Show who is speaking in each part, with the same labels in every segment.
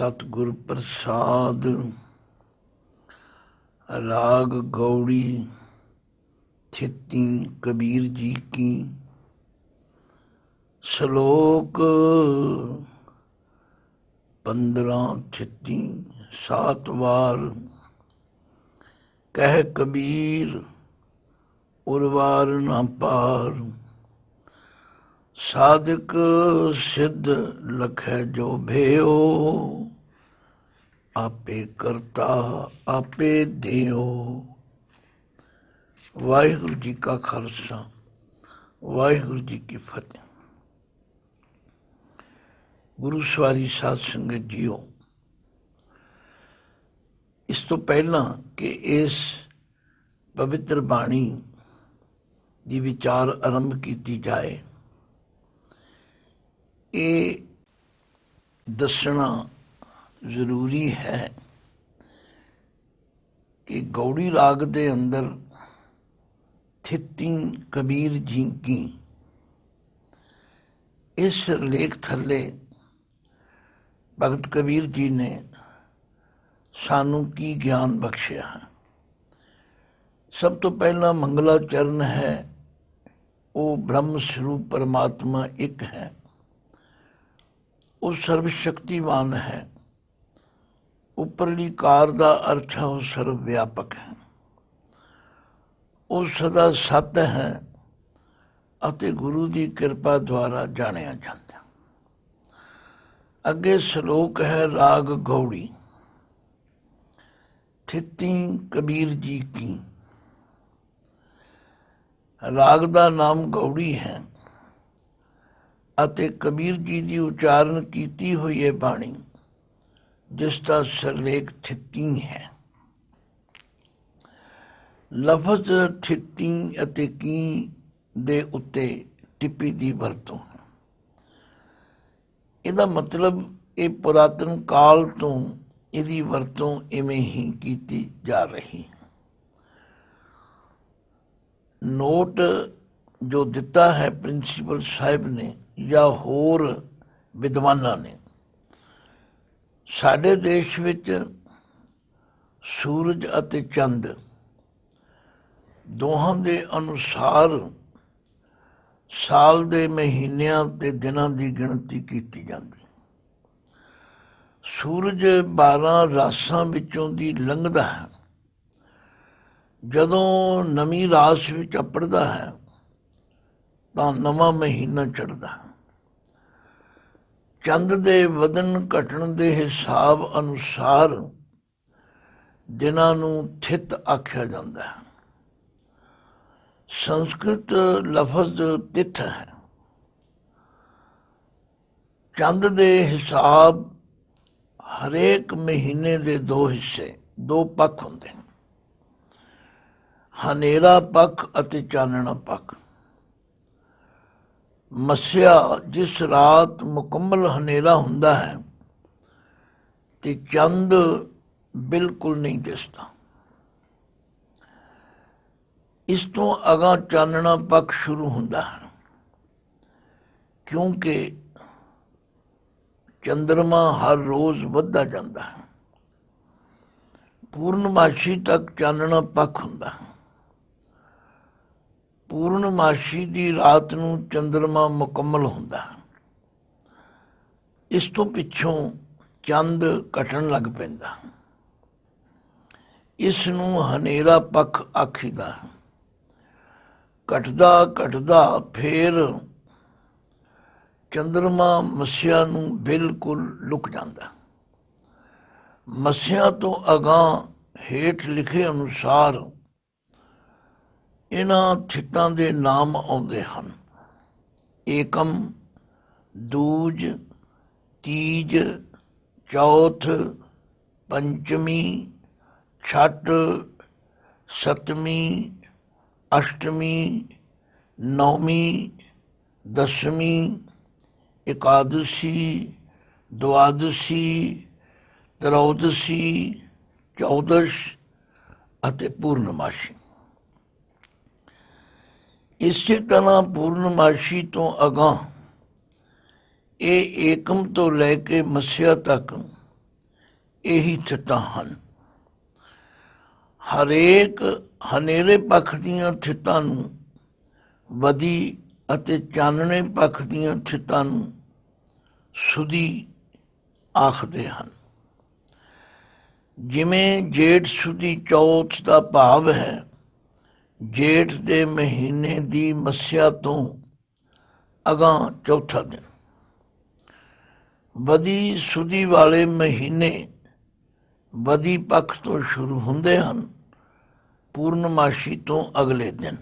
Speaker 1: सतगुर प्रसाद। राग गौड़ी थित्ती कबीर जी की। श्लोक 15 थित्ती 7 बार। कह कबीर उर्वार न पार। साधक सिद्ध लखै जो भयो। आपे करता आपे देओ। वाहिगुरु जी का खालसा वाहिगुरु जी की फतेह। गुरु सवारी साध संगत जीओ, इस तो पहला कि इस पवित्र बाणी ਦੀ ਵਿਚਾਰ ਆਰੰਭ ਕੀਤੀ ਜਾਏ, ਇਹ ਦੱਸਣਾ ਜ਼ਰੂਰੀ ਹੈ ਕਿ ਗੌੜੀ ਰਾਗ ਦੇ ਅੰਦਰ ਥਿੱਤੀ ਕਬੀਰ ਜੀ ਕੀ, ਇਸ ਲੇਖ ਥੱਲੇ ਭਗਤ ਕਬੀਰ ਜੀ ਨੇ ਸਾਨੂੰ ਕੀ ਗਿਆਨ ਬਖਸ਼ਿਆ ਹੈ। ਸਭ ਤੋਂ ਪਹਿਲਾਂ ਮੰਗਲਾ ਚਰਨ ਹੈ, ਉਹ ਬ੍ਰਹਮ ਸਰੂਪ ਪਰਮਾਤਮਾ ਇੱਕ ਹੈ। ਉਹ ਸਰਵ ਸ਼ਕਤੀਵਾਨ ਹੈ। ਉੱਪਰਲੀ ਕਾਰ ਦਾ ਅਰਥ ਹੈ ਉਹ ਸਰਵ ਵਿਆਪਕ ਹੈ। ਉਹ ਸਦਾ ਸਤ ਹੈ ਅਤੇ ਗੁਰੂ ਦੀ ਕਿਰਪਾ ਦੁਆਰਾ ਜਾਣਿਆ ਜਾਂਦਾ। ਅੱਗੇ ਸ਼ਲੋਕ ਹੈ ਰਾਗ ਗੌੜੀ ਥਿੱਤੀ ਕਬੀਰ ਜੀ ਕੀ। ਰਾਗ ਦਾ ਨਾਮ ਗੌੜੀ ਹੈ ਅਤੇ ਕਬੀਰ ਜੀ ਦੀ ਉਚਾਰਨ ਕੀਤੀ ਹੋਈ ਹੈ ਬਾਣੀ, ਜਿਸ ਦਾ ਸਿਰਲੇਖ ਥਿੱਤੀ ਹੈ। ਲਫ਼ਜ਼ ਥਿੱਤੀ ਅਤੇ ਕੀ ਦੇ ਉੱਤੇ ਟਿੱਪੀ ਦੀ ਵਰਤੋਂ ਹੈ। ਇਹਦਾ ਮਤਲਬ ਇਹ ਪੁਰਾਤਨ ਕਾਲ ਤੋਂ ਇਹਦੀ ਵਰਤੋਂ ਇਵੇਂ ਹੀ ਕੀਤੀ ਜਾ ਰਹੀ ਹੈ। ਨੋਟ ਜੋ ਦਿੱਤਾ ਹੈ ਪ੍ਰਿੰਸੀਪਲ ਸਾਹਿਬ ਨੇ ਜਾਂ ਹੋਰ ਵਿਦਵਾਨਾਂ ਨੇ, ਸਾਡੇ ਦੇਸ਼ ਵਿੱਚ ਸੂਰਜ ਅਤੇ ਚੰਦ ਦੋਹਾਂ ਦੇ ਅਨੁਸਾਰ ਸਾਲ ਦੇ ਮਹੀਨਿਆਂ ਤੇ ਦਿਨਾਂ ਦੀ ਗਿਣਤੀ ਕੀਤੀ ਜਾਂਦੀ। ਸੂਰਜ 12 ਰਾਸਾਂ ਵਿੱਚੋਂ ਦੀ ਲੰਘਦਾ ਹੈ। ਜਦੋਂ ਨਵੀਂ ਰਾਸ ਵਿੱਚ ਅੱਪੜਦਾ ਹੈ ਤਾਂ ਨਵਾਂ ਮਹੀਨਾ ਚੜ੍ਹਦਾ ਹੈ। ਚੰਦ ਦੇ ਵਧਣ ਘਟਣ ਦੇ ਹਿਸਾਬ ਅਨੁਸਾਰ ਦਿਨਾਂ ਨੂੰ ਥਿਤ ਆਖਿਆ ਜਾਂਦਾ ਹੈ। ਸੰਸਕ੍ਰਿਤ ਲਫ਼ਜ਼ ਤਿਥ ਹੈ। ਚੰਦ ਦੇ ਹਿਸਾਬ ਹਰੇਕ ਮਹੀਨੇ ਦੇ 2 ਹਿੱਸੇ 2 ਪੱਖ ਹੁੰਦੇ ਨੇ, ਹਨੇਰਾ ਪੱਖ ਅਤੇ ਚਾਨਣਾ ਪੱਖ। ਮੱਸਿਆ ਜਿਸ ਰਾਤ ਮੁਕੰਮਲ ਹਨੇਰਾ ਹੁੰਦਾ ਹੈ ਤੇ ਚੰਦ ਬਿਲਕੁਲ ਨਹੀਂ ਦਿਸਦਾ। ਇਸ ਤੋਂ ਅਗਾਂਹ ਚਾਨਣਾ ਪੱਖ ਸ਼ੁਰੂ ਹੁੰਦਾ ਹੈ, ਕਿਉਂਕਿ ਚੰਦਰਮਾ ਹਰ ਰੋਜ਼ ਵੱਧਦਾ ਜਾਂਦਾ ਹੈ। ਪੂਰਨਮਾਸ਼ੀ ਤੱਕ ਚਾਨਣਾ ਪੱਖ ਹੁੰਦਾ ਹੈ। ਪੂਰਨਮਾਸ਼ੀ ਦੀ ਰਾਤ ਨੂੰ ਚੰਦਰਮਾ ਮੁਕੰਮਲ ਹੁੰਦਾ ਹੈ। ਇਸ ਤੋਂ ਪਿੱਛੋਂ ਚੰਦ ਘਟਣ ਲੱਗ ਪੈਂਦਾ। ਇਸ ਨੂੰ ਹਨੇਰਾ ਪੱਖ ਆਖੀਦਾ ਹੈ। ਘਟਦਾ ਘਟਦਾ ਫੇਰ ਚੰਦਰਮਾ ਮੱਸਿਆ ਨੂੰ ਬਿਲਕੁਲ ਲੁਕ ਜਾਂਦਾ। ਮੱਸਿਆ ਤੋਂ ਅਗਾਂਹ ਹੇਠ ਲਿਖੇ ਅਨੁਸਾਰ ਇਹਨਾਂ ਥਿੱਤਾਂ ਦੇ ਨਾਮ ਆਉਂਦੇ ਹਨ। ਏਕਮ, ਦੂਜ, ਤੀਜ, ਚੌਥ, ਪੰਚਮੀ, ਛਠ, ਸੱਤਵੀਂ, ਅਸ਼ਟਮੀ, ਨੌਵੀਂ, ਦਸਵੀਂ, ਇਕਾਦਸ਼ੀ, ਦੁਆਦਸ਼ੀ, ਤਰੋਦਸ਼ੀ, ਚੌਦਸ਼ ਅਤੇ ਪੂਰਨਮਾਸ਼ੀ। ਇਸੇ ਤਰ੍ਹਾਂ ਪੂਰਨਮਾਸ਼ੀ ਤੋਂ ਅਗਾਂਹ ਇਹ ਏਕਮ ਤੋਂ ਲੈ ਕੇ ਮੱਸਿਆ ਤੱਕ ਇਹੀ ਥਿੱਤਾਂ ਹਨ। ਹਰੇਕ ਹਨੇਰੇ ਪੱਖ ਦੀਆਂ ਥਿੱਤਾਂ ਨੂੰ ਬਦੀ ਅਤੇ ਚਾਨਣੇ ਪੱਖ ਦੀਆਂ ਥਿੱਤਾਂ ਨੂੰ ਸੁਦੀ ਆਖਦੇ ਹਨ। ਜਿਵੇਂ ਜੇਠ ਸੁਦੀ ਚੌਥ ਦਾ ਭਾਵ ਹੈ ਜੇਠ ਦੇ ਮਹੀਨੇ ਦੀ ਮੱਸਿਆ ਤੋਂ ਅਗਾਂਹ ਚੌਥਾ ਦਿਨ। ਬਦੀ ਸੁਦੀ ਵਾਲੇ ਮਹੀਨੇ ਬਦੀ ਪੱਖ ਤੋਂ ਸ਼ੁਰੂ ਹੁੰਦੇ ਹਨ, ਪੂਰਨਮਾਸ਼ੀ ਤੋਂ ਅਗਲੇ ਦਿਨ।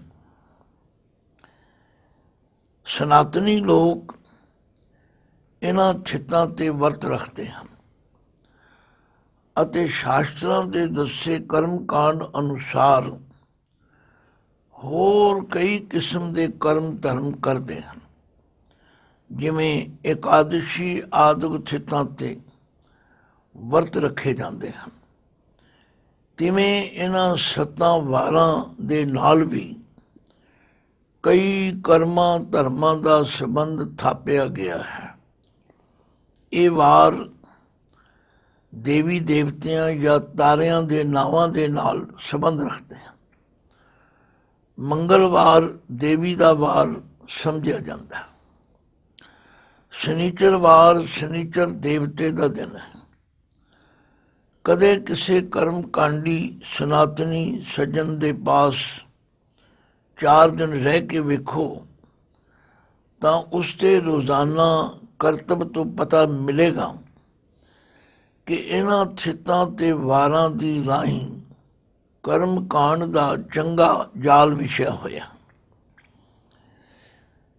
Speaker 1: ਸਨਾਤਨੀ ਲੋਕ ਇਹਨਾਂ ਥਿੱਤਾਂ ਤੇ ਵਰਤ ਰੱਖਦੇ ਹਨ ਅਤੇ ਸ਼ਾਸਤਰਾਂ ਦੇ ਦੱਸੇ ਕਰਮ ਕਾਂਡ ਅਨੁਸਾਰ ਹੋਰ ਕਈ ਕਿਸਮ ਦੇ ਕਰਮ ਧਰਮ ਕਰਦੇ ਹਨ। ਜਿਵੇਂ ਇਕਾਦਸ਼ੀ ਆਦਿਕ ਥਿੱਤਾਂ ਤੇ ਵਰਤ ਰੱਖੇ ਜਾਂਦੇ ਹਨ, ਤਿਵੇਂ ਇਹਨਾਂ 7 ਵਾਰਾਂ ਦੇ ਨਾਲ ਵੀ ਕਈ ਕਰਮਾਂ ਧਰਮਾਂ ਦਾ ਸੰਬੰਧ ਥਾਪਿਆ ਗਿਆ ਹੈ। ਇਹ ਵਾਰ ਦੇਵੀ ਦੇਵਤਿਆਂ ਜਾਂ ਤਾਰਿਆਂ ਦੇ ਨਾਵਾਂ ਦੇ ਨਾਲ ਸੰਬੰਧ ਰੱਖਦੇ ਹਨ। ਮੰਗਲਵਾਰ ਦੇਵੀ ਦਾ ਵਾਰ ਸਮਝਿਆ ਜਾਂਦਾ ਹੈ। ਸ਼ਨੀਚਰਵਾਰ ਸ਼ਨੀਚਰ ਦੇਵਤੇ ਦਾ ਦਿਨ ਹੈ। ਕਦੇ ਕਿਸੇ ਕਰਮ ਕਾਂਡੀ ਸਨਾਤਨੀ ਸੱਜਣ ਦੇ ਪਾਸ 4 ਦਿਨ ਰਹਿ ਕੇ ਵੇਖੋ ਤਾਂ ਉਸ ਦੇ ਰੋਜ਼ਾਨਾ ਕਰਤੱਵ ਤੋਂ ਪਤਾ ਮਿਲੇਗਾ ਕਿ ਇਹਨਾਂ ਥਿੱਤਾਂ ਤੇ ਵਾਰਾਂ ਦੀ ਰਾਹੀਂ ਕਰਮ ਕਾਂਡ ਦਾ ਚੰਗਾ ਜਾਲ ਵਿਛਿਆ ਹੋਇਆ।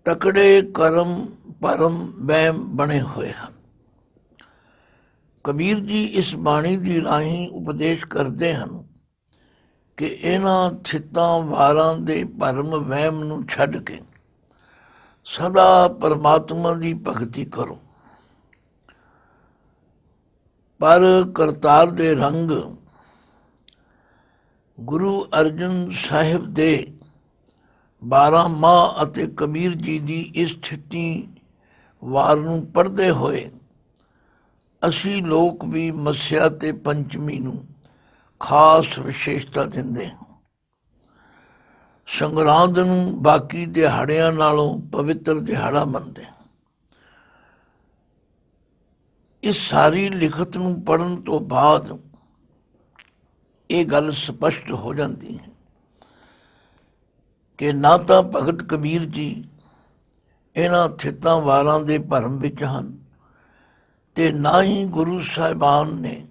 Speaker 1: ਤਕੜੇ ਕਰਮ ਭਰਮ ਵਹਿਮ ਬਣੇ ਹੋਏ ਹਨ। ਕਬੀਰ ਜੀ ਇਸ ਬਾਣੀ ਦੀ ਰਾਹੀਂ ਉਪਦੇਸ਼ ਕਰਦੇ ਹਨ ਕਿ ਇਹਨਾਂ ਥਿੱਤਾਂ ਵਾਰਾਂ ਦੇ ਭਰਮ ਵਹਿਮ ਨੂੰ ਛੱਡ ਕੇ ਸਦਾ ਪਰਮਾਤਮਾ ਦੀ ਭਗਤੀ ਕਰੋ। ਪਰ ਕਰਤਾਰ ਦੇ ਰੰਗ ਗੁਰੂ ਅਰਜਨ ਸਾਹਿਬ ਦੇ 12 ਮਾਹ ਅਤੇ ਕਬੀਰ ਜੀ ਦੀ ਇਸ ਥਿੱਤੀ ਵਾਰ ਨੂੰ ਪੜ੍ਹਦੇ ਹੋਏ ਅਸੀਂ ਲੋਕ ਵੀ ਮੱਸਿਆ ਤੇ ਪੰਚਮੀ ਨੂੰ ਖਾਸ ਵਿਸ਼ੇਸ਼ਤਾ ਦਿੰਦੇ ਹਾਂ। ਸੰਗਰਾਂਦ ਨੂੰ ਬਾਕੀ ਦਿਹਾੜਿਆਂ ਨਾਲੋਂ ਪਵਿੱਤਰ ਦਿਹਾੜਾ ਮੰਨਦੇ ਹਾਂ। ਇਸ ਸਾਰੀ ਲਿਖਤ ਨੂੰ ਪੜ੍ਹਨ ਤੋਂ ਬਾਅਦ ਇਹ ਗੱਲ ਸਪਸ਼ਟ ਹੋ ਜਾਂਦੀ ਹੈ ਕਿ ਨਾ ਤਾਂ ਭਗਤ ਕਬੀਰ ਜੀ ਇਹਨਾਂ ਥਿੱਤਾਂ ਵਾਰਾਂ ਦੇ ਭਰਮ ਵਿੱਚ ਹਨ ਤੇ ਨਾ ਹੀ ਗੁਰੂ ਸਾਹਿਬਾਨ ਨੇ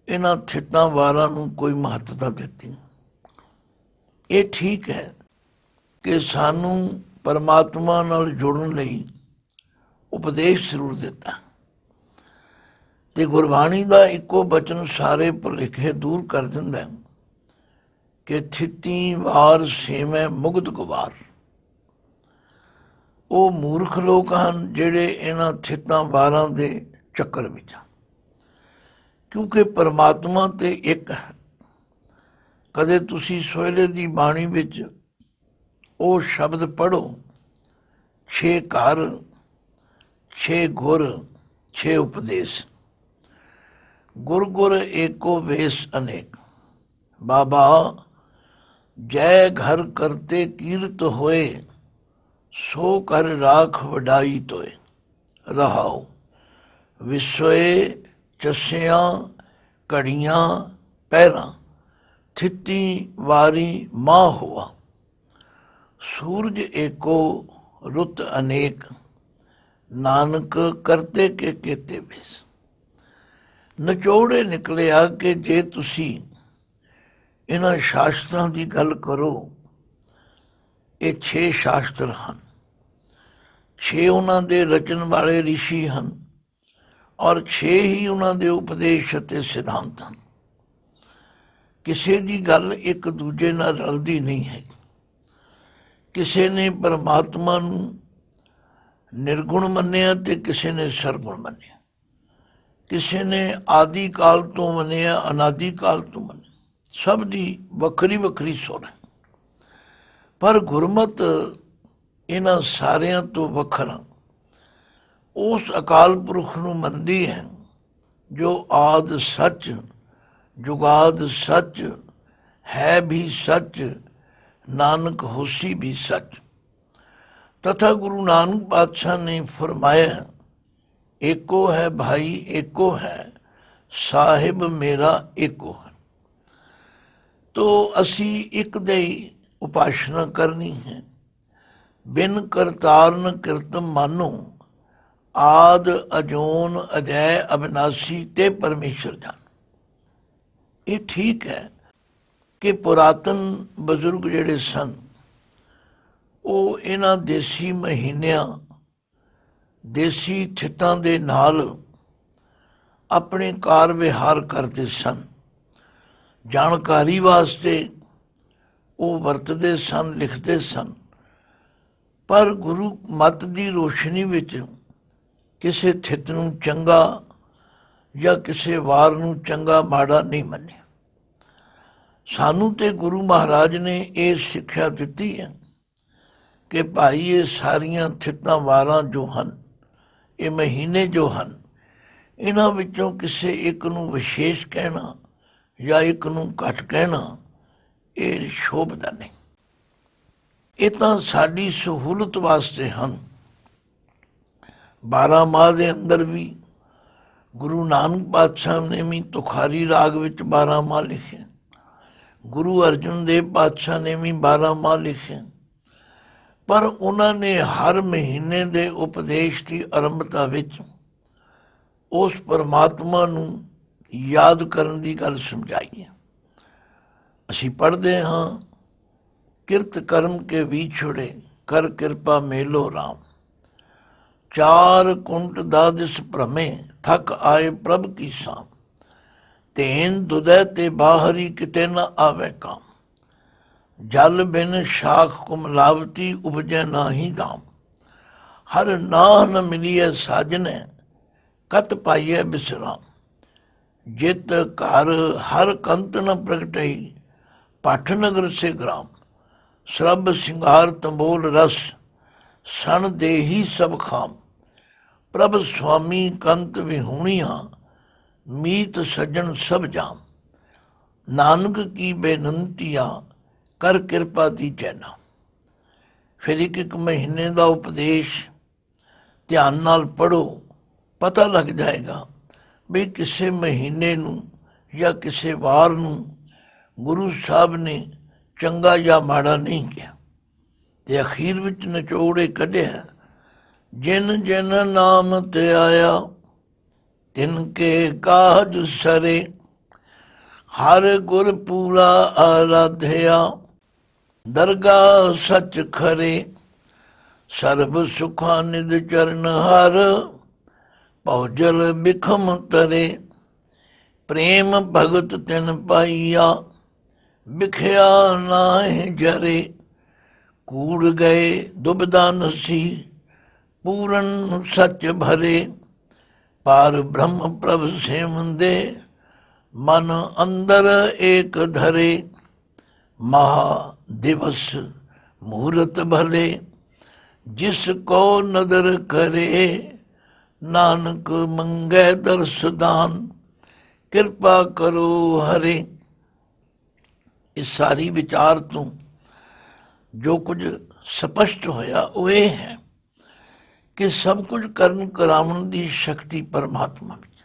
Speaker 1: ਇਹਨਾਂ ਥਿੱਤਾਂ ਵਾਰਾਂ ਨੂੰ ਕੋਈ ਮਹੱਤਤਾ ਦਿੱਤੀ। ਇਹ ਠੀਕ ਹੈ ਕਿ ਸਾਨੂੰ ਪਰਮਾਤਮਾ ਨਾਲ ਜੁੜਨ ਲਈ ਉਪਦੇਸ਼ ਜ਼ਰੂਰ ਦਿੱਤਾ ਤੇ ਗੁਰਬਾਣੀ ਦਾ ਇੱਕੋ ਬਚਨ ਸਾਰੇ ਭੁਲੇਖੇ ਦੂਰ ਕਰ ਦਿੰਦਾ ਕਿ ਥਿੱਤੀ ਵਾਰ ਸੇਵੈ ਮੁਗਧ ਗੁਵਾਰ। ਉਹ ਮੂਰਖ ਲੋਕ ਹਨ ਜਿਹੜੇ ਇਹਨਾਂ ਥਿੱਤਾਂ ਵਾਰਾਂ ਦੇ ਚੱਕਰ ਵਿੱਚ, ਕਿਉਂਕਿ ਪਰਮਾਤਮਾ ਤੇ ਇੱਕ ਹੈ। ਕਦੇ ਤੁਸੀਂ ਸੋਹਲੇ ਦੀ ਬਾਣੀ ਵਿੱਚ ਉਹ ਸ਼ਬਦ ਪੜ੍ਹੋ 6 ਘਰ 6 ਗੁਰ 6 ਉਪਦੇਸ਼। ਗੁਰ ਗੁਰ ਏਕੋ ਵੇਸ ਅਨੇਕ। ਬਾਬਾ ਜੈ ਘਰ ਕਰਤੇ ਕੀਰਤ ਹੋਏ ਸੋ ਕਰ ਰਾਖ ਵਡਾਈ ਤੋਏ। ਰਹਾਓ ਵਿਸਵੇ ਚਸਿਆਂ ਘੜੀਆਂ ਪਹਿਰਾਂ ਥਿੱਤੀ ਵਾਰੀ ਮਾਹ ਹੋਆ। ਸੂਰਜ ਏਕੋ ਰੁੱਤ ਅਨੇਕ ਨਾਨਕ ਕਰਤੇ ਕੇ ਕੇਤੇ ਵੇਸ। ਨਿਚੋੜੇ ਨਿਕਲਿਆ ਕਿ ਜੇ ਤੁਸੀਂ ਇਹਨਾਂ ਸ਼ਾਸਤਰਾਂ ਦੀ ਗੱਲ ਕਰੋ, ਇਹ 6 ਸ਼ਾਸਤਰ ਹਨ। 6 ਉਹਨਾਂ ਦੇ ਰਚਨ ਵਾਲੇ ਰਿਸ਼ੀ ਹਨ ਔਰ 6 ਹੀ ਉਹਨਾਂ ਦੇ ਉਪਦੇਸ਼ ਅਤੇ ਸਿਧਾਂਤ ਹਨ। ਕਿਸੇ ਦੀ ਗੱਲ ਇੱਕ ਦੂਜੇ ਨਾਲ ਰਲਦੀ ਨਹੀਂ ਹੈ। ਕਿਸੇ ਨੇ ਪਰਮਾਤਮਾ ਨੂੰ ਨਿਰਗੁਣ ਮੰਨਿਆ ਤੇ ਕਿਸੇ ਨੇ ਸਰਗੁਣ ਮੰਨਿਆ। ਕਿਸੇ ਨੇ ਆਦਿ ਕਾਲ ਤੋਂ ਮੰਨਿਆ, ਅਨਾਦਿ ਕਾਲ ਤੋਂ ਮੰਨਿਆ। ਸਭ ਦੀ ਵੱਖਰੀ ਵੱਖਰੀ ਸੁਰ ਹੈ, ਪਰ ਗੁਰਮਤ ਇਹਨਾਂ ਸਾਰਿਆਂ ਤੋਂ ਵੱਖਰਾ ਉਸ ਅਕਾਲ ਪੁਰਖ ਨੂੰ ਮੰਨਦੀ ਹੈ जो आद सच जुगाद सच है भी सच नानक होसी भी सच। तथा गुरु नानक पातशाह ने फरमाया, एको है भाई एको है, साहिब मेरा एको है। तो असी एक दे उपासना करनी है। बिन करतार न किरतम मानो, आद अजोन अजय अविनाशी ते परमेश्वर जान। ये ठीक है कि पुरातन बजुर्ग ਜਿਹੜੇ ਸਨ ਉਹ ਇਹਨਾਂ ਦੇਸੀ ਮਹੀਨਿਆਂ ਦੇਸੀ ਥਿੱਤਾਂ ਦੇ ਨਾਲ ਆਪਣੇ ਕਾਰ ਵਿਹਾਰ ਕਰਦੇ ਸਨ। ਜਾਣਕਾਰੀ ਵਾਸਤੇ ਉਹ ਵਰਤਦੇ ਸਨ, ਲਿਖਦੇ ਸਨ। ਪਰ ਗੁਰੂ ਮਤ ਦੀ ਰੋਸ਼ਨੀ ਵਿੱਚ ਕਿਸੇ ਥਿੱਤ ਨੂੰ ਚੰਗਾ ਜਾਂ ਕਿਸੇ ਵਾਰ ਨੂੰ ਚੰਗਾ ਮਾੜਾ ਨਹੀਂ ਮੰਨਿਆ। ਸਾਨੂੰ ਤੇ ਗੁਰੂ ਮਹਾਰਾਜ ਨੇ ਇਹ ਸਿੱਖਿਆ ਦਿੱਤੀ ਹੈ ਕਿ ਭਾਈ ਇਹ ਸਾਰੀਆਂ ਥਿੱਤਾਂ ਵਾਰਾਂ ਜੋ ਹਨ, ਇਹ ਮਹੀਨੇ ਜੋ ਹਨ, ਇਹਨਾਂ ਵਿੱਚੋਂ ਕਿਸੇ ਇੱਕ ਨੂੰ ਵਿਸ਼ੇਸ਼ ਕਹਿਣਾ ਜਾਂ ਇੱਕ ਨੂੰ ਘੱਟ ਕਹਿਣਾ ਇਹ ਸ਼ੋਭਦਾ ਨਹੀਂ। ਇਹ ਤਾਂ ਸਾਡੀ ਸਹੂਲਤ ਵਾਸਤੇ ਹਨ। 12 ਮਾਹ ਦੇ ਅੰਦਰ ਵੀ ਗੁਰੂ ਨਾਨਕ ਪਾਤਸ਼ਾਹ ਨੇ ਵੀ ਤੁਖਾਰੀ ਰਾਗ ਵਿੱਚ 12 ਮਾਹ ਲਿਖੇ। ਗੁਰੂ ਅਰਜਨ ਦੇਵ ਪਾਤਸ਼ਾਹ ਨੇ ਵੀ 12 ਮਾਹ ਲਿਖੇ। ਪਰ ਉਹਨਾਂ ਨੇ ਹਰ ਮਹੀਨੇ ਦੇ ਉਪਦੇਸ਼ ਦੀ ਆਰੰਭਤਾ ਵਿੱਚ ਉਸ ਪਰਮਾਤਮਾ ਨੂੰ ਯਾਦ ਕਰਨ ਦੀ ਗੱਲ ਸਮਝਾਈ ਹੈ। ਅਸੀਂ ਪੜ੍ਹਦੇ ਹਾਂ, ਕਿਰਤ ਕਰਮ ਕੇ ਵਿਛੜੇ ਕਰ ਕਿਰਪਾ ਮੇਲੋ ਰਾਮ, ਚਾਰ ਕੁੰਟ ਦਾਦਿਸ ਭ੍ਰਮੇ ਥਕ ਆਏ ਪ੍ਰਭ ਕੀ ਸਾਮ, ਤੇਨ ਦੁਦੈ ਤੇ ਬਾਹਰੀ ਕਿਤੇ ਨਾ ਆਵੇ ਕਾਮ, ਜਲ ਬਿਨ ਸ਼ਾਖ ਕੁਮਲਾਵਤੀ ਉਪਜੈ ਨਾਹੀ ਦਾਮ, ਹਰ ਨਾਹ ਨ ਮਿਲੀਐ ਸਾਜਨੈ ਕਤ ਪਾਈਐ ਬਿਸਰਾਮ, ਜਿਤ ਘਰ ਹਰ ਕੰਤ ਨ ਪ੍ਰਗਟਈ ਪਠ ਨਗਰ ਸੇ ਗ੍ਰਾਮ, ਸਰਬ ਸਿੰਗਾਰ ਤੰਬੋਲ ਰਸ ਸਣ ਦੇਹੀ ਸਭ ਖਾਮ, ਪ੍ਰਭ ਸੁਆਮੀ ਕੰਤ ਵਿਹੂਣੀਆਂ ਮੀਤ ਸੱਜਣ ਸਭ ਜਾਮ, ਨਾਨਕ ਕੀ ਬੇਨੰਤੀਆਂ ਕਰ ਕਿਰਪਾ ਦੀ ਜੈਨਾ। ਫਿਰ ਇੱਕ ਮਹੀਨੇ ਦਾ ਉਪਦੇਸ਼ ਧਿਆਨ ਨਾਲ ਪੜ੍ਹੋ, ਪਤਾ ਲੱਗ ਜਾਏਗਾ ਵੀ ਕਿਸੇ ਮਹੀਨੇ ਨੂੰ ਜਾਂ ਕਿਸੇ ਵਾਰ ਨੂੰ ਗੁਰੂ ਸਾਹਿਬ ਨੇ ਚੰਗਾ ਜਾਂ ਮਾੜਾ ਨਹੀਂ ਕਿਹਾ। ਤੇ ਅਖੀਰ ਵਿੱਚ ਨਿਚੋੜੇ ਕੱਢਿਆ, ਜਿਨ ਜਿਨ ਨਾਮ ਤੇ ਆਇਆ ਤਿਨ ਕੇ ਕਾਜ ਸਰੇ, ਹਰ ਗੁਰ ਪੂਰਾ ਆਰਾਧਿਆ ਦਰਗਾਹ ਸੱਚ ਖਰੇ, ਸਰਬ ਸੁਖਾ ਨਿਦ ਚਰਨ ਹਰ ਭਉਜਲ ਬਿਖਮ ਤਰੇ, ਪ੍ਰੇਮ ਭਗਤ ਤਿਨ ਪਾਈਆ ਬਿਖਿਆ ਨਾਹਿ ਜਰੇ, ਕੂੜ ਗਏ ਦੁਬਦਾ ਨਸੀ ਪੂਰਨ ਸੱਚ ਭਰੇ, ਪਾਰ ਬ੍ਰਹਮ ਪ੍ਰਭ ਸੇਵੰਦੇ ਮਨ ਅੰਦਰ ਏਕ ਧਰੇ, ਮਹਾ ਦਿਵਸ ਮੂਰਤ ਭਲੇ ਜਿਸ ਕੋ ਨਦਰ ਕਰੇ, ਨਾਨਕ ਮੰਗੈ ਦਰਸ ਦਾਨ ਕਿਰਪਾ ਕਰੋ ਹਰੇ। ਇਸ ਸਾਰੀ ਵਿਚਾਰ ਤੋਂ ਜੋ ਕੁਝ ਸਪਸ਼ਟ ਹੋਇਆ ਉਹ ਇਹ ਹੈ ਕਿ ਸਭ ਕੁਝ ਕਰਨ ਕਰਾਉਣ ਦੀ ਸ਼ਕਤੀ ਪਰਮਾਤਮਾ ਵਿੱਚ।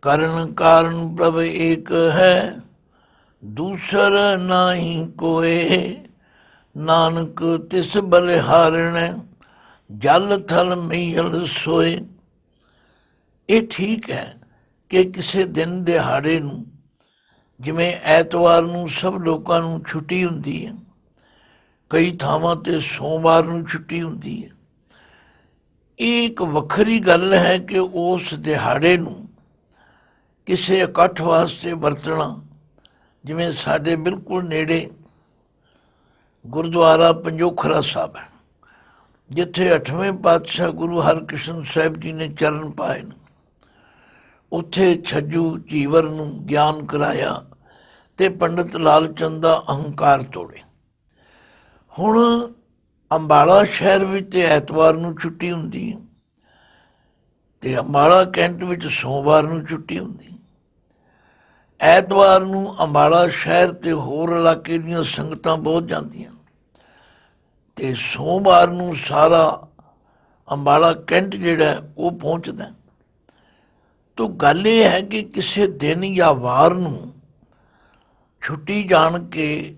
Speaker 1: ਕਰਨ ਕਾਰਨ ਪ੍ਰਭ ਏਕ ਹੈ, ਦੂਸਰ ਨਾਹੀ ਕੋਏ, ਨਾਨਕ ਤਿਸ ਬਲਿਹਾਰਣ ਜਲ ਥਲ ਮਈਲ ਸੋਏ। ਇਹ ਠੀਕ ਹੈ ਕਿ ਕਿਸੇ ਦਿਨ ਦਿਹਾੜੇ ਨੂੰ, ਜਿਵੇਂ ਐਤਵਾਰ ਨੂੰ ਸਭ ਲੋਕਾਂ ਨੂੰ ਛੁੱਟੀ ਹੁੰਦੀ ਹੈ, ਕਈ ਥਾਵਾਂ ਤੇ ਸੋਮਵਾਰ ਨੂੰ ਛੁੱਟੀ ਹੁੰਦੀ ਹੈ। ਇਹ ਇੱਕ ਵੱਖਰੀ ਗੱਲ ਹੈ ਕਿ ਉਸ ਦਿਹਾੜੇ ਨੂੰ ਕਿਸੇ ਇਕੱਠ ਵਾਸਤੇ ਵਰਤਣਾ। ਜਿਵੇਂ ਸਾਡੇ ਬਿਲਕੁਲ ਨੇੜੇ ਗੁਰਦੁਆਰਾ ਪੰਜੋਖਰਾ ਸਾਹਿਬ ਹੈ, ਜਿੱਥੇ 8ਵੇਂ ਪਾਤਸ਼ਾਹ ਗੁਰੂ ਹਰਕ੍ਰਿਸ਼ਨ ਸਾਹਿਬ ਜੀ ਨੇ ਚਰਨ ਪਾਏ ਨੇ। ਉੱਥੇ ਛੱਜੂ ਜੀਵਰ ਨੂੰ ਗਿਆਨ ਕਰਾਇਆ ਤੇ ਪੰਡਿਤ ਲਾਲ ਚੰਦ ਦਾ ਅਹੰਕਾਰ ਤੋੜੇ। ਹੁਣ ਅੰਬਾਲਾ ਸ਼ਹਿਰ ਵਿੱਚ ਤੇ ਐਤਵਾਰ ਨੂੰ ਛੁੱਟੀ ਹੁੰਦੀ ਹੈ, ਤੇ ਅੰਬਾਲਾ ਕੈਂਟ ਵਿੱਚ ਸੋਮਵਾਰ ਨੂੰ ਛੁੱਟੀ ਹੁੰਦੀ। ਐਤਵਾਰ ਨੂੰ ਅੰਬਾਲਾ ਸ਼ਹਿਰ ਤੇ ਹੋਰ ਇਲਾਕੇ ਦੀਆਂ ਸੰਗਤਾਂ ਬਹੁਤ ਜਾਂਦੀਆਂ ਤੇ ਸੋਮਵਾਰ ਨੂੰ ਸਾਰਾ ਅੰਬਾਲਾ ਕੈਂਟ ਜਿਹੜਾ ਉਹ ਪਹੁੰਚਦਾ। ਤੋ ਗੱਲ ਇਹ ਹੈ ਕਿ ਕਿਸੇ ਦਿਨ ਜਾਂ ਵਾਰ ਨੂੰ ਛੁੱਟੀ ਜਾਣ ਕੇ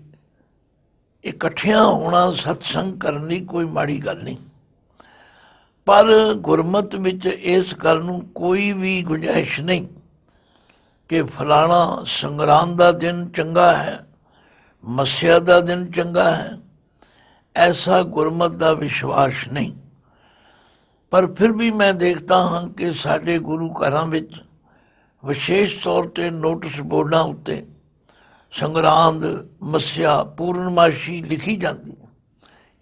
Speaker 1: ਇਕੱਠਿਆਂ ਹੋਣਾ ਸਤਸੰਗ ਕਰਨ ਲਈ ਕੋਈ ਮਾੜੀ ਗੱਲ ਨਹੀਂ, ਪਰ ਗੁਰਮਤ ਵਿੱਚ ਇਸ ਗੱਲ ਨੂੰ ਕੋਈ ਵੀ ਗੁੰਜਾਇਸ਼ ਨਹੀਂ ਕਿ ਫਲਾਣਾ ਸੰਗਰਾਂਦ ਦਾ ਦਿਨ ਚੰਗਾ ਹੈ, ਮੱਸਿਆ ਦਾ ਦਿਨ ਚੰਗਾ ਹੈ। ਐਸਾ ਗੁਰਮਤ ਦਾ ਵਿਸ਼ਵਾਸ ਨਹੀਂ। ਪਰ ਫਿਰ ਵੀ ਮੈਂ ਦੇਖਦਾ ਹਾਂ ਕਿ ਸਾਡੇ ਗੁਰੂ ਘਰਾਂ ਵਿੱਚ ਵਿਸ਼ੇਸ਼ ਤੌਰ 'ਤੇ ਨੋਟਿਸ ਬੋਰਡਾਂ ਉੱਤੇ ਸੰਗਰਾਂਦ, ਮੱਸਿਆ, ਪੂਰਨਮਾਸ਼ੀ ਲਿਖੀ ਜਾਂਦੀ ਹੈ।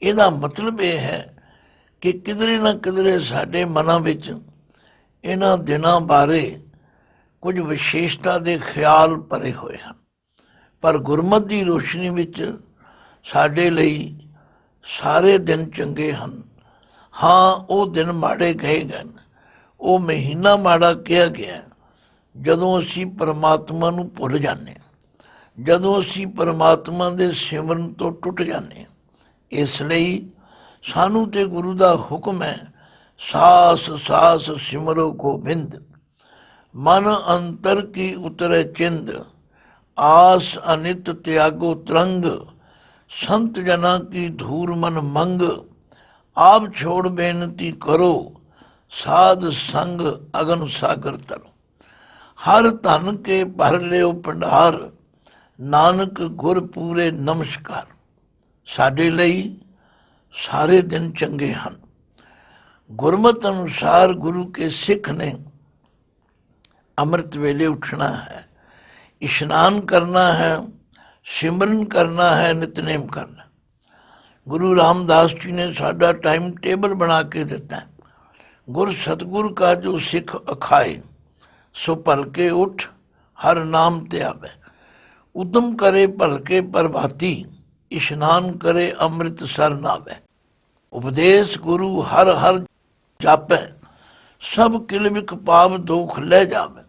Speaker 1: ਇਹਦਾ ਮਤਲਬ ਇਹ ਹੈ ਕਿ ਕਿਧਰੇ ਨਾ ਕਿਧਰੇ ਸਾਡੇ ਮਨਾਂ ਵਿੱਚ ਇਹਨਾਂ ਦਿਨਾਂ ਬਾਰੇ ਕੁਝ ਵਿਸ਼ੇਸ਼ਤਾ ਦੇ ਖਿਆਲ ਭਰੇ ਹੋਏ ਹਨ। ਪਰ ਗੁਰਮਤ ਦੀ ਰੋਸ਼ਨੀ ਵਿੱਚ ਸਾਡੇ ਲਈ ਸਾਰੇ ਦਿਨ ਚੰਗੇ ਹਨ। ਹਾਂ, ਉਹ ਦਿਨ ਮਾੜੇ ਗਏ ਗਏ, ਉਹ ਮਹੀਨਾ ਮਾੜਾ ਕਿਹਾ ਗਿਆ ਜਦੋਂ ਅਸੀਂ ਪਰਮਾਤਮਾ ਨੂੰ ਭੁੱਲ ਜਾਂਦੇ ਹਾਂ, ਜਦੋਂ ਅਸੀਂ ਪਰਮਾਤਮਾ ਦੇ ਸਿਮਰਨ ਤੋਂ ਟੁੱਟ ਜਾਂਦੇ ਹਾਂ। ਇਸ ਲਈ ਸਾਨੂੰ ਤੇ ਗੁਰੂ ਦਾ ਹੁਕਮ ਹੈ, ਸਾਸ ਸਾਸ ਸਿਮਰੋ ਗੋਬਿੰਦ, ਮਨ ਅੰਤਰ ਕੀ ਉਤਰੇ ਚਿੰਦ, ਆਸ ਅਨਿਤ ਤਿਆਗੋ ਤਰੰਗ, ਸੰਤ ਜਨਾ ਕੀ ਧੂਰ ਮਨ ਮੰਗ, ਆਪ ਛੋੜ ਬੇਨਤੀ ਕਰੋ, ਸਾਧ ਸੰਗ ਅਗਨ ਸਾਗਰ ਤਰੋ, ਹਰ ਧਨ ਕੇ ਭਰ ਲਿਓ ਭੰਡਾਰ, ਨਾਨਕ ਗੁਰ ਪੂਰੇ ਨਮਸਕਾਰ। ਸਾਡੇ ਲਈ ਸਾਰੇ ਦਿਨ ਚੰਗੇ ਹਨ। ਗੁਰਮਤ ਅਨੁਸਾਰ ਗੁਰੂ ਕੇ ਸਿੱਖ ਨੇ ਅੰਮ੍ਰਿਤ ਵੇਲੇ ਉੱਠਣਾ ਹੈ, ਇਸ਼ਨਾਨ ਕਰਨਾ ਹੈ, ਸਿਮਰਨ ਕਰਨਾ ਹੈ, ਨਿਤਨੇਮ ਕਰਨਾ। ਗੁਰੂ ਰਾਮਦਾਸ ਜੀ ਨੇ ਸਾਡਾ ਟਾਈਮ ਟੇਬਲ ਬਣਾ ਕੇ ਦਿੱਤਾ। ਗੁਰ ਸਤਿਗੁਰ ਕਾ ਜੋ ਸਿੱਖ ਅਖਾਏ, ਸੋ ਭਲਕੇ ਉੱਠ ਹਰ ਨਾਮ ਤੇ ਆਵੇ, ਉਦਮ ਕਰੇ ਭਲਕੇ ਪ੍ਰਭਾਤੀ, ਇਸ਼ਨਾਨ ਕਰੇ ਅੰਮ੍ਰਿਤ ਸਰ ਨਾਵੇ, ਉਪਦੇਸ਼ ਗੁਰੂ ਹਰ ਹਰ ਜਾਪੈ, ਸਭ ਕਿਲਵਿਕ ਪਾਪ ਦੁਖ ਲੈ ਜਾਵੇ,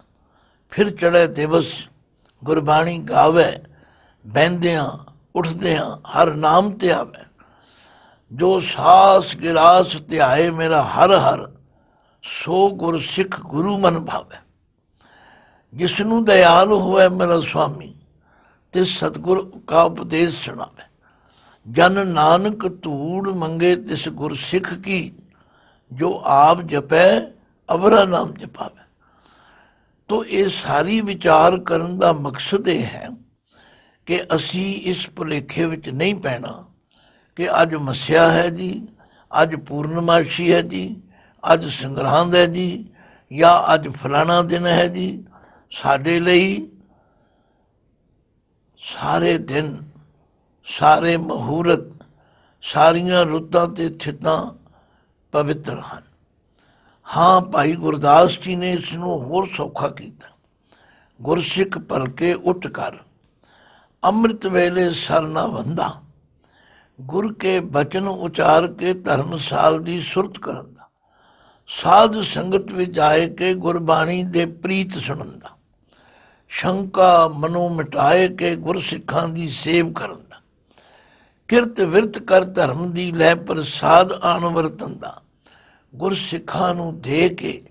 Speaker 1: ਫਿਰ ਚੜ੍ਹੇ ਦਿਵਸ ਗੁਰਬਾਣੀ ਗਾਵੇ, ਬਹਿੰਦਿਆਂ ਉੱਠਦਿਆਂ ਹਰ ਨਾਮ ਤੇ ਆਵੇ, ਜੋ ਸਾਸ ਗਿਰਾਸ ਧਿਆਏ ਮੇਰਾ ਹਰ ਹਰ, ਸੋ ਗੁਰ ਸਿੱਖ ਗੁਰੂ ਮਨ ਭਾਵੇ, ਜਿਸਨੂੰ ਦਇਆਲ ਹੋਵੇ ਮੇਰਾ ਸੁਆਮੀ, ਤੇ ਸਤਿਗੁਰ ਕਾ ਉਪਦੇਸ਼ ਸੁਣਾਵੇ, ਜਨ ਨਾਨਕ ਧੂੜ ਮੰਗੇ ਤਿਸ ਗੁਰ ਸਿੱਖ ਕੀ, ਜੋ ਆਪ ਜਪੈ ਅਵਰਾ ਨਾਮ ਜਪਾਵੇ। ਤੋ ਇਹ ਸਾਰੀ ਵਿਚਾਰ ਕਰਨ ਦਾ ਮਕਸਦ ਇਹ ਹੈ ਕਿ ਅਸੀਂ ਇਸ ਭੁਲੇਖੇ ਵਿੱਚ ਨਹੀਂ ਪੈਣਾ ਕਿ ਅੱਜ ਮੱਸਿਆ ਹੈ ਜੀ, ਅੱਜ ਪੂਰਨਮਾਸ਼ੀ ਹੈ ਜੀ, ਅੱਜ ਸੰਗਰਾਂਦ ਹੈ ਜੀ, ਜਾਂ ਅੱਜ ਫਲਾਣਾ ਦਿਨ ਹੈ ਜੀ। ਸਾਡੇ ਲਈ ਸਾਰੇ ਦਿਨ, ਸਾਰੇ ਮਹੂਰਤ, ਸਾਰੀਆਂ ਰੁੱਤਾਂ ਤੇ ਥਿੱਤਾਂ ਪਵਿੱਤਰ ਹਨ। ਹਾਂ, ਭਾਈ ਗੁਰਦਾਸ ਜੀ ਨੇ ਇਸ ਨੂੰ ਹੋਰ ਸੌਖਾ ਕੀਤਾ। ਗੁਰਸਿੱਖ ਭਲਕੇ ਉੱਠ ਕਰ, ਅੰਮ੍ਰਿਤ ਵੇਲੇ ਸਰ ਨਾ ਵੰਦਾ, ਗੁਰ ਕੇ ਬਚਨ ਉਚਾਰ ਕੇ ਧਰਮਸਾਲ ਦੀ ਸੁਰਤ ਕਰਨ ਦਾ, ਸਾਧ ਸੰਗਤ ਵਿੱਚ ਆਏ ਕੇ ਗੁਰਬਾਣੀ ਦੇ ਪ੍ਰੀਤ ਸੁਣਨ ਦਾ, ਸ਼ੰਕਾ ਮਨੋਂ ਮਿਟਾਏ ਕੇ ਗੁਰਸਿੱਖਾਂ ਦੀ ਸੇਵ ਕਰਨ ਦਾ, ਕਿਰਤ ਵਿਰਤ ਕਰ ਧਰਮ ਦੀ ਲੈ ਪ੍ਰਸਾਦ ਆਣ ਵਰਤਨ ਦਾ, ਗੁਰਸਿੱਖਾਂ ਨੂੰ ਦੇ ਕੇ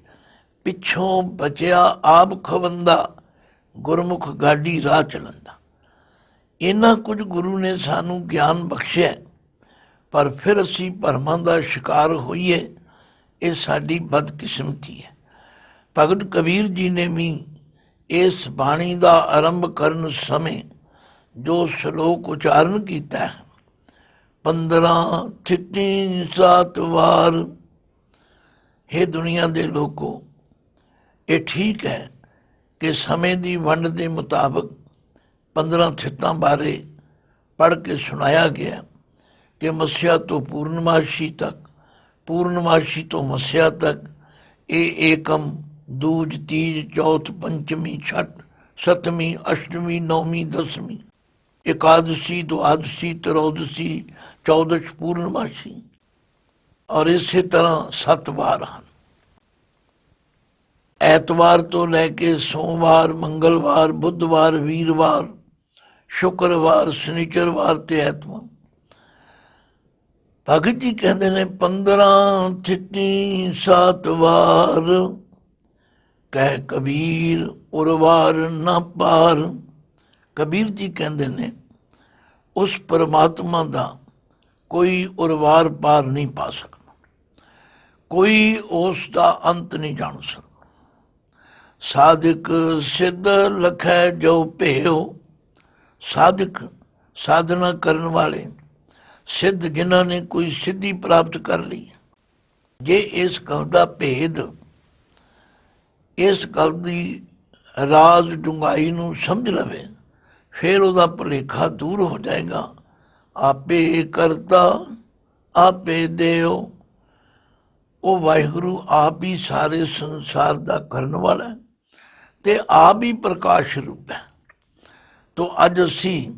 Speaker 1: ਪਿੱਛੋਂ ਬਚਿਆ ਆਪ ਖਵੰਦਾ, ਗੁਰਮੁਖ ਗਾਡੀ ਰਾਹ ਚੱਲਣ ਦਾ। ਇੰਨਾ ਕੁਝ ਗੁਰੂ ਨੇ ਸਾਨੂੰ ਗਿਆਨ ਬਖਸ਼ਿਆ, ਪਰ ਫਿਰ ਅਸੀਂ ਭਰਮਾਂ ਦਾ ਸ਼ਿਕਾਰ ਹੋਈਏ, ਇਹ ਸਾਡੀ ਬਦਕਿਸਮਤੀ ਹੈ। ਭਗਤ ਕਬੀਰ ਜੀ ਨੇ ਵੀ ਇਸ ਬਾਣੀ ਦਾ ਆਰੰਭ ਕਰਨ ਸਮੇਂ ਜੋ ਸ਼ਲੋਕ ਉਚਾਰਨ ਕੀਤਾ ਹੈ, 15 ਥਿੱਤੀ 7 ਵਾਰ, ਹੇ ਦੁਨੀਆ ਦੇ ਲੋਕੋ, ਇਹ ਠੀਕ ਹੈ ਕਿ ਸਮੇਂ ਦੀ ਵੰਡ ਦੇ ਮੁਤਾਬਕ 15 ਥਿੱਤਾਂ ਬਾਰੇ ਪੜ੍ਹ ਕੇ ਸੁਣਾਇਆ ਗਿਆ ਕਿ ਮੱਸਿਆ ਤੋਂ ਪੂਰਨਮਾਸ਼ੀ ਤੱਕ, ਪੂਰਨਮਾਸ਼ੀ ਤੋਂ ਮੱਸਿਆ ਤੱਕ ਇਹ ਏਕਮ, ਦੂਜ, ਤੀਜ, ਚੌਥ, ਪੰਚਮੀ, ਛਠ, ਸਤਵੀਂ, ਅਸ਼ਟਵੀਂ, ਨੌਵੀਂ, ਦਸਵੀਂ, ਇਕਾਦਸ਼ੀ, ਦੁਆਦਸ਼ੀ, ਤਰੋਦਸ਼ੀ, ਚੌਦਸ਼, ਪੂਰਨਮਾਸ਼ੀ, ਔਰ ਇਸੇ ਤਰ੍ਹਾਂ 7 ਵਾਰ ਹਨ। ਐਤਵਾਰ ਤੋਂ ਲੈ ਕੇ ਸੋਮਵਾਰ, ਮੰਗਲਵਾਰ, ਬੁੱਧਵਾਰ, ਵੀਰਵਾਰ, ਸ਼ੁੱਕਰਵਾਰ, ਸ਼ਨੀਚਰਵਾਰ ਤੇ ਐਤਵਾਰ। ਭਗਤ ਜੀ ਕਹਿੰਦੇ ਨੇ 15 ਥਿਤੀ 7 ਵਾਰ, ਕਹਿ ਕਬੀਰ ਉਰਵਾਰ ਨਾ ਪਾਰ। ਕਬੀਰ ਜੀ ਕਹਿੰਦੇ ਨੇ ਉਸ ਪਰਮਾਤਮਾ ਦਾ ਕੋਈ ਉਰਵਾਰ ਪਾਰ ਨਹੀਂ ਪਾ ਸਕਦਾ, ਕੋਈ ਉਸ ਦਾ ਅੰਤ ਨਹੀਂ ਜਾਣ ਸਕਦਾ। ਸਾਧਕ ਸਿੱਧ ਲਖੈ ਜੋ ਭੇਉ। ਸਾਧਕ ਸਾਧਨਾ ਕਰਨ ਵਾਲੇ, ਸਿੱਧ ਜਿਨ੍ਹਾਂ ਨੇ ਕੋਈ ਸਿੱਧੀ ਪ੍ਰਾਪਤ ਕਰ ਲਈ, ਜੇ ਇਸ ਗੱਲ ਦਾ ਭੇਦ, ਇਸ ਗੱਲ ਦੀ ਰਾਜ ਡੂੰਘਾਈ ਨੂੰ ਸਮਝ ਲਵੇ, ਫਿਰ ਉਹਦਾ ਭੁਲੇਖਾ ਦੂਰ ਹੋ ਜਾਏਗਾ। ਆਪੇ ਕਰਤਾ ਆਪੇ ਦੇਓ। ਉਹ ਵਾਹਿਗੁਰੂ ਆਪ ਹੀ ਸਾਰੇ ਸੰਸਾਰ ਦਾ ਕਰਨ ਵਾਲਾ ਹੈ ਤੇ ਆਪ ਹੀ ਪ੍ਰਕਾਸ਼ ਰੂਪ ਹੈ। ਤੋ ਅੱਜ ਅਸੀਂ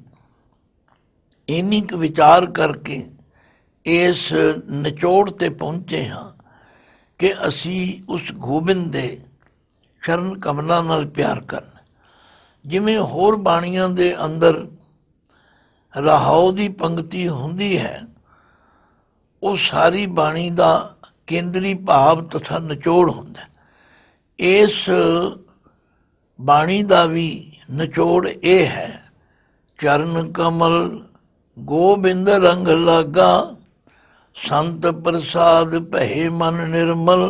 Speaker 1: ਇੰਨੀ ਕੁ ਵਿਚਾਰ ਕਰਕੇ ਇਸ ਨਿਚੋੜ ਤੇ ਪਹੁੰਚੇ ਹਾਂ ਕਿ ਅਸੀਂ ਉਸ ਗੋਬਿੰਦ ਦੇ ਚਰਨ ਕਮਲਾਂ ਨਾਲ ਪਿਆਰ ਕਰਨ। ਜਿਵੇਂ ਹੋਰ ਬਾਣੀਆਂ ਦੇ ਅੰਦਰ ਰਹਾਉ ਦੀ ਪੰਕਤੀ ਹੁੰਦੀ ਹੈ, ਉਹ ਸਾਰੀ ਬਾਣੀ ਦਾ ਕੇਂਦਰੀ ਭਾਵ ਤਥਾ ਨਿਚੋੜ ਹੁੰਦਾ। ਇਸ ਬਾਣੀ ਦਾ ਵੀ ਨਿਚੋੜ ਇਹ ਹੈ, ਚਰਨ ਕਮਲ ਗੋਬਿੰਦ ਰੰਗ ਲਾਗਾ, ਸੰਤ ਪ੍ਰਸਾਦ ਭਏ ਮਨ ਨਿਰਮਲ,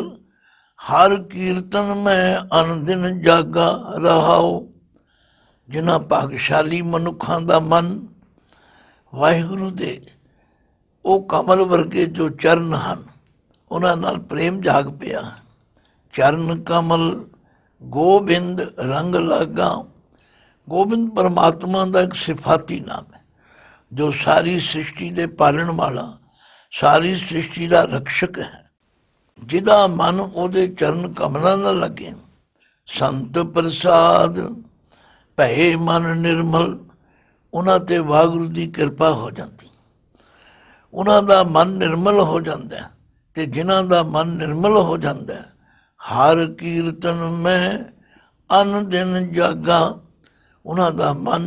Speaker 1: ਹਰ ਕੀਰਤਨ ਮੈਂ ਅਨਦਿਨ ਜਾਗਾ। ਰਹਾਉ ਜਿਨ੍ਹਾਂ ਭਾਗਸ਼ਾਲੀ ਮਨੁੱਖਾਂ ਦਾ ਮਨ ਵਾਹਿਗੁਰੂ ਦੇ ਉਹ ਕਮਲ ਵਰਗੇ ਜੋ ਚਰਨ ਹਨ, ਉਹਨਾਂ ਨਾਲ ਪ੍ਰੇਮ ਜਾਗ ਪਿਆ। ਚਰਨ ਕਮਲ ਗੋਬਿੰਦ ਰੰਗ ਲਾਗਾ। ਗੋਬਿੰਦ ਪਰਮਾਤਮਾ ਦਾ ਇੱਕ ਸਿਫਾਤੀ ਨਾਮ ਹੈ, ਜੋ ਸਾਰੀ ਸ੍ਰਿਸ਼ਟੀ ਦੇ ਪਾਲਣ ਵਾਲਾ, ਸਾਰੀ ਸ੍ਰਿਸ਼ਟੀ ਦਾ ਰਕਸ਼ਕ ਹੈ। ਜਿਹਦਾ ਮਨ ਉਹਦੇ ਚਰਨ ਕਮਲਾਂ ਨਾਲ ਲੱਗੇ, ਸੰਤ ਪ੍ਰਸਾਦ ਭਏ ਮਨ ਨਿਰਮਲ, ਉਹਨਾਂ ਤੇ ਵਾਹਿਗੁਰੂ ਦੀ ਕਿਰਪਾ ਹੋ ਜਾਂਦੀ, ਉਹਨਾਂ ਦਾ ਮਨ ਨਿਰਮਲ ਹੋ ਜਾਂਦਾ। ਤੇ ਜਿਨ੍ਹਾਂ ਦਾ ਮਨ ਨਿਰਮਲ ਹੋ ਜਾਂਦਾ, ਹਰ ਕੀਰਤਨ ਮੈਂ ਅਨ ਦਿਨ ਜਾਗਾ, ਉਹਨਾਂ ਦਾ ਮਨ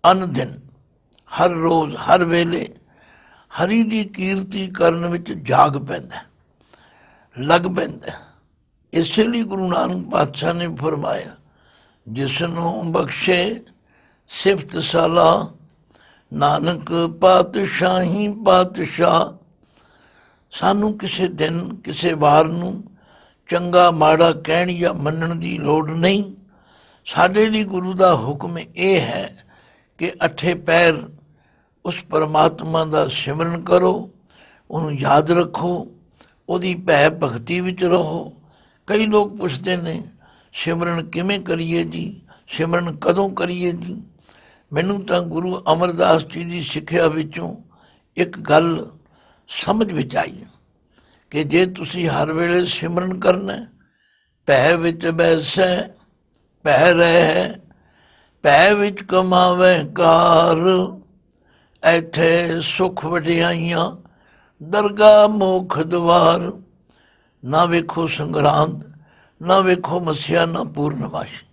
Speaker 1: ਅਨ ਦਿਨ, ਹਰ ਰੋਜ਼, ਹਰ ਵੇਲੇ ਹਰੀ ਦੀ ਕੀਰਤੀ ਕਰਨ ਵਿੱਚ ਜਾਗ ਪੈਂਦਾ, ਲੱਗ ਪੈਂਦਾ। ਇਸੇ ਲਈ ਗੁਰੂ ਨਾਨਕ ਪਾਤਸ਼ਾਹ ਨੇ ਫਰਮਾਇਆ, ਜਿਸਨੂੰ ਬਖਸ਼ੇ ਸਿਫਤ ਸਾਲਾ, ਨਾਨਕ ਪਾਤਸ਼ਾਹੀ ਪਾਤਸ਼ਾਹ। ਸਾਨੂੰ ਕਿਸੇ ਦਿਨ, ਕਿਸੇ ਵਾਰ ਨੂੰ ਚੰਗਾ ਮਾੜਾ ਕਹਿਣ ਜਾਂ ਮੰਨਣ ਦੀ ਲੋੜ ਨਹੀਂ। ਸਾਡੇ ਲਈ ਗੁਰੂ ਦਾ ਹੁਕਮ ਇਹ ਹੈ ਕਿ ਅੱਠੇ ਪੈਰ ਉਸ ਪਰਮਾਤਮਾ ਦਾ ਸਿਮਰਨ ਕਰੋ, ਉਹਨੂੰ ਯਾਦ ਰੱਖੋ, ਉਹਦੀ ਭੈ ਭਗਤੀ ਵਿੱਚ ਰਹੋ। ਕਈ ਲੋਕ ਪੁੱਛਦੇ ਨੇ ਸਿਮਰਨ ਕਿਵੇਂ ਕਰੀਏ ਜੀ, ਸਿਮਰਨ ਕਦੋਂ ਕਰੀਏ ਜੀ। ਮੈਨੂੰ ਤਾਂ ਗੁਰੂ ਅਮਰਦਾਸ ਜੀ ਦੀ ਸਿੱਖਿਆ ਵਿੱਚੋਂ ਇੱਕ ਗੱਲ ਸਮਝ ਵਿੱਚ ਆਈ ਕਿ ਜੇ ਤੁਸੀਂ ਹਰ ਵੇਲੇ ਸਿਮਰਨ ਕਰਨਾ, ਭੈ ਵਿੱਚ ਬੈਸੈ ਭੈ ਰਹਿ, ਭੈ ਵਿੱਚ ਕਮਾਵੇ ਕਾਰ, ਇੱਥੇ ਸੁਖ ਵਡਿਆਈਆਂ ਦਰਗਾਹ ਮੋਖ ਦਵਾਰ। ਨਾ ਵੇਖੋ ਸੰਗਰਾਂਦ, ਨਾ ਵੇਖੋ ਮੱਸਿਆ, ਨਾ ਪੂਰਨਮਾਸ਼ੀ।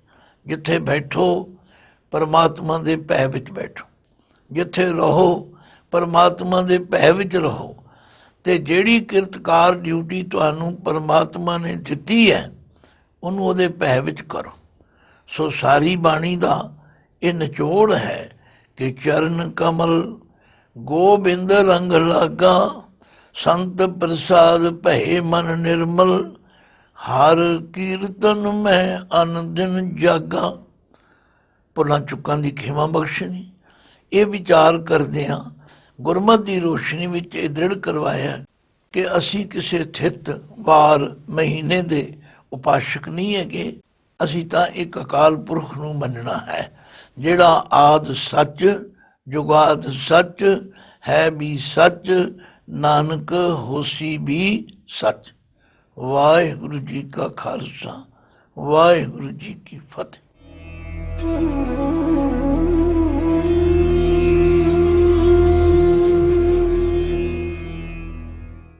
Speaker 1: ਜਿੱਥੇ ਬੈਠੋ ਪਰਮਾਤਮਾ ਦੇ ਭੈ ਵਿੱਚ ਬੈਠੋ, ਜਿੱਥੇ ਰਹੋ ਪਰਮਾਤਮਾ ਦੇ ਭੈ ਵਿੱਚ ਰਹੋ। ਤੇ ਜਿਹੜੀ ਕਿਰਤਕਾਰ ਡਿਊਟੀ ਤੁਹਾਨੂੰ ਪਰਮਾਤਮਾ ਨੇ ਦਿੱਤੀ ਹੈ, ਉਹਨੂੰ ਉਹਦੇ ਭੈ ਵਿੱਚ ਕਰੋ। ਸੋ ਸਾਰੀ ਬਾਣੀ ਦਾ ਇਹ ਨਿਚੋੜ ਹੈ ਕਿ ਚਰਨ ਕਮਲ ਗੋਬਿੰਦ ਰੰਗ ਲਾਗਾ, ਸੰਤ ਪ੍ਰਸਾਦ ਭਏ ਮਨ ਨਿਰਮਲ, ਹਰ ਕੀਰਤਨ ਮੈਂ ਅਨ ਦਿਨ ਜਾਗਾ। ਭੁੱਲਾਂ ਚੁੱਕਾਂ ਦੀ ਖਿਮਾ ਬਖਸ਼ਣੀ। ਇਹ ਵਿਚਾਰ ਕਰਦੇ ਹਾਂ, ਗੁਰਮਤਿ ਦੀ ਰੋਸ਼ਨੀ ਵਿੱਚ ਇਹ ਦ੍ਰਿੜ ਕਰਵਾਇਆ ਕਿ ਅਸੀਂ ਕਿਸੇ ਥਿਤ, ਵਾਰ, ਮਹੀਨੇ ਦੇ ਉਪਾਸ਼ਕ ਨਹੀਂ ਹੈਗੇ। ਅਸੀਂ ਤਾਂ ਇੱਕ ਅਕਾਲ ਪੁਰਖ ਨੂੰ ਮੰਨਣਾ ਹੈ, ਜਿਹੜਾ ਆਦ ਸੱਚ, ਜੁਗਾਦ ਸੱਚ, ਹੈ ਵੀ ਸੱਚ, ਨਾਨਕ ਹੋਸੀ ਵੀ ਸੱਚ। ਵਾਹਿਗੁਰੂ ਜੀ ਕਾ ਖਾਲਸਾ, ਵਾਹਿਗੁਰੂ ਜੀ ਕੀ ਫਤਿਹ।